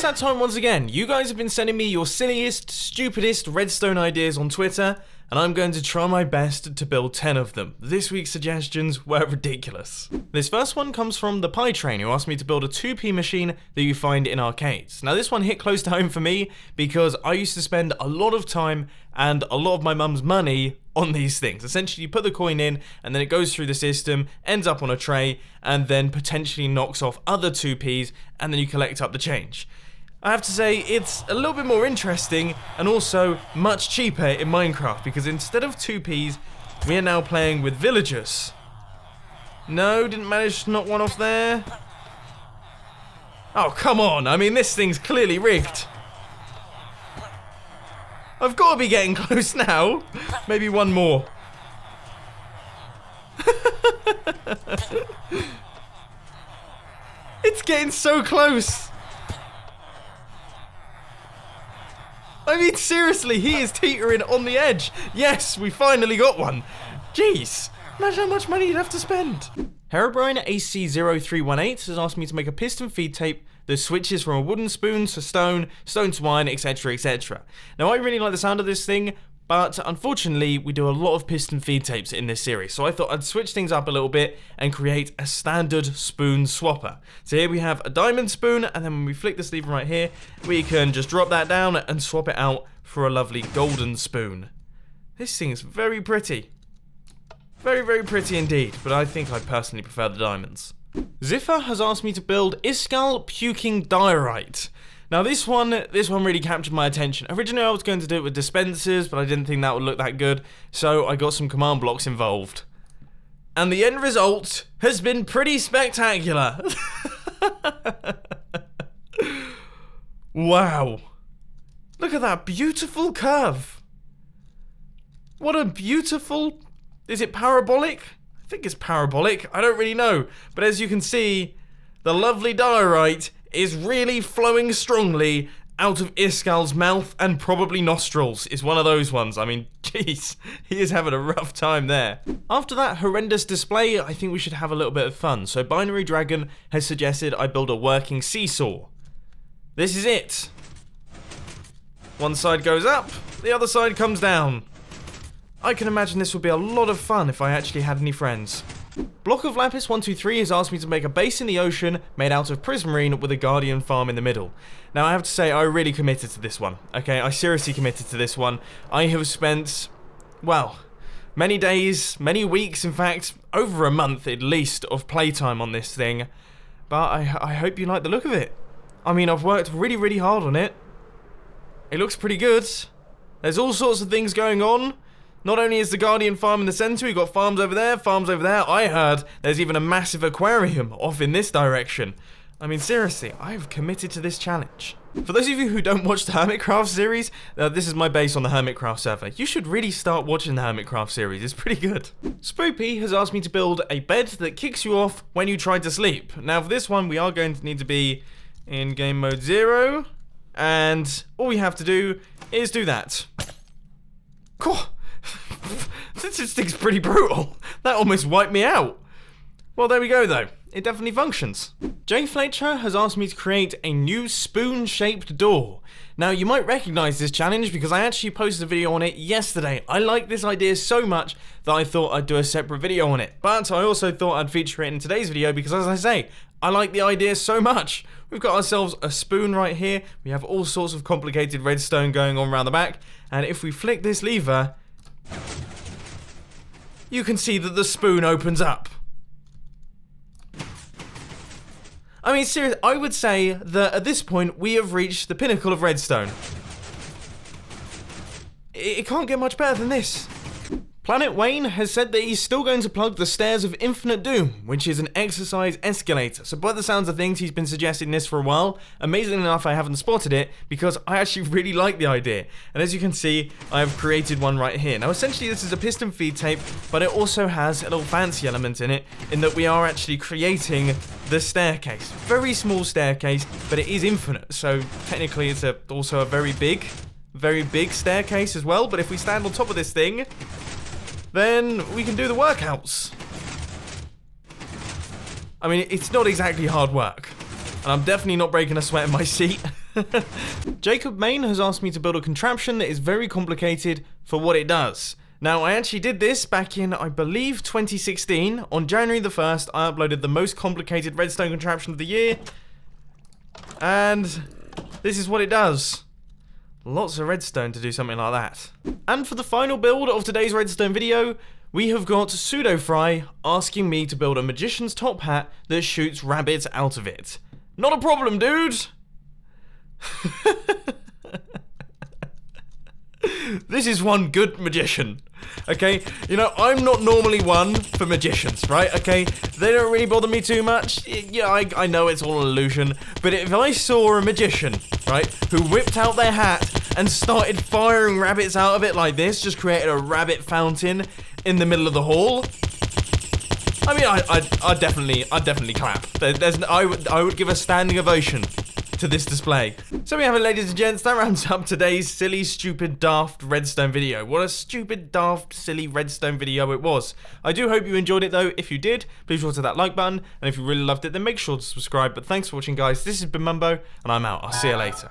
It's that time once again. You guys have been sending me your silliest, stupidest redstone ideas on Twitter, and I'm going to try my best to build 10 of them. This week's suggestions were ridiculous. This first one comes from the Pie Train, who asked me to build a 2p machine that you find in arcades. Now this one hit close to home for me because I used to spend a lot of time and a lot of my mum's money on these things. Essentially, you put the coin in and then it goes through the system, ends up on a tray, and then potentially knocks off other 2p's, and then you collect up the change. I have to say, it's a little bit more interesting and also much cheaper in Minecraft because instead of 2p's, we are now playing with villagers. No, didn't manage to knock one off there. Oh, come on. I mean, this thing's clearly rigged. I've got to be getting close now. Maybe one more. It's getting so close. I mean, seriously, he is teetering on the edge. Yes, we finally got one. Jeez, imagine how much money you'd have to spend. Herobrine AC0318 has asked me to make a piston feed tape that switches from a wooden spoon to stone, stone to iron, etc, etc. Now, I really like the sound of this thing, but unfortunately, we do a lot of piston feed tapes in this series, so I thought I'd switch things up a little bit and create a standard spoon swapper. So here we have a diamond spoon, and then when we flick this lever right here, we can just drop that down and swap it out for a lovely golden spoon. This thing's very pretty. Very, very pretty indeed, but I think I personally prefer the diamonds. Ziffer has asked me to build Iskall puking diorite. Now this one really captured my attention. Originally I was going to do it with dispensers, but I didn't think that would look that good, so I got some command blocks involved. And the end result has been pretty spectacular. Wow. Look at that beautiful curve. What a beautiful... Is it parabolic? I think it's parabolic. I don't really know. But as you can see, the lovely diorite is really flowing strongly out of Iskall's mouth and probably nostrils. It's one of those ones. I mean, jeez, he is having a rough time there. After that horrendous display, I think we should have a little bit of fun. So Binary Dragon has suggested I build a working seesaw. This is it. One side goes up, the other side comes down. I can imagine this would be a lot of fun if I actually had any friends. Block of Lapis 123 has asked me to make a base in the ocean made out of prismarine with a guardian farm in the middle. Now I have to say I really committed to this one. Okay, I seriously committed to this one. I have spent, well, many days, many weeks, in fact, over a month at least of playtime on this thing. But I hope you like the look of it. I mean, I've worked really, really hard on it. It looks pretty good. There's all sorts of things going on. Not only is the Guardian farm in the centre, we've got farms over there, farms over there. I heard there's even a massive aquarium off in this direction. I mean, seriously, I've committed to this challenge. For those of you who don't watch the Hermitcraft series, this is my base on the Hermitcraft server. You should really start watching the Hermitcraft series, it's pretty good. Spoopy has asked me to build a bed that kicks you off when you try to sleep. Now for this one, we are going to need to be in game mode 0, and all we have to do is do that. Cool. This thing's pretty brutal. That almost wiped me out. Well, there we go though. It definitely functions. Jay Fletcher has asked me to create a new spoon-shaped door. Now, you might recognize this challenge because I actually posted a video on it yesterday. I like this idea so much that I thought I'd do a separate video on it. But I also thought I'd feature it in today's video because, as I say, I like the idea so much. We've got ourselves a spoon right here. We have all sorts of complicated redstone going on around the back. And if we flick this lever, you can see that the spoon opens up. I mean, seriously, I would say that at this point, we have reached the pinnacle of redstone. It can't get much better than this. Planet Wayne has said that he's still going to plug the Stairs of Infinite Doom, which is an exercise escalator. So by the sounds of things, he's been suggesting this for a while. Amazingly enough, I haven't spotted it because I actually really like the idea. And as you can see, I have created one right here. Now, essentially, this is a piston feed tape, but it also has a little fancy element in it, in that we are actually creating the staircase. Very small staircase, but it is infinite. So technically, it's also a very big staircase as well. But if we stand on top of this thing, then we can do the workouts. I mean, it's not exactly hard work. And I'm definitely not breaking a sweat in my seat. Jacob Main has asked me to build a contraption that is very complicated for what it does. Now, I actually did this back in, I believe, 2016. On January the 1st, I uploaded the most complicated redstone contraption of the year. And this is what it does. Lots of redstone to do something like that. And for the final build of today's redstone video, we have got PseudoFry asking me to build a magician's top hat that shoots rabbits out of it. Not a problem, dude! This is one good magician, okay? You know, I'm not normally one for magicians, right? Okay, they don't really bother me too much. Yeah, I know it's all an illusion, but if I saw a magician, right, who whipped out their hat and started firing rabbits out of it like this, just created a rabbit fountain in the middle of the hall, I mean, I'd definitely clap. I would give a standing ovation to this display. So we have it, ladies and gents. That rounds up today's silly, stupid, daft redstone video. What a stupid, daft, silly redstone video it was. I do hope you enjoyed it though. If you did, please hit that like button, and if you really loved it, then make sure to subscribe. But thanks for watching, guys. This has been Mumbo, and I'm out. I'll see you later.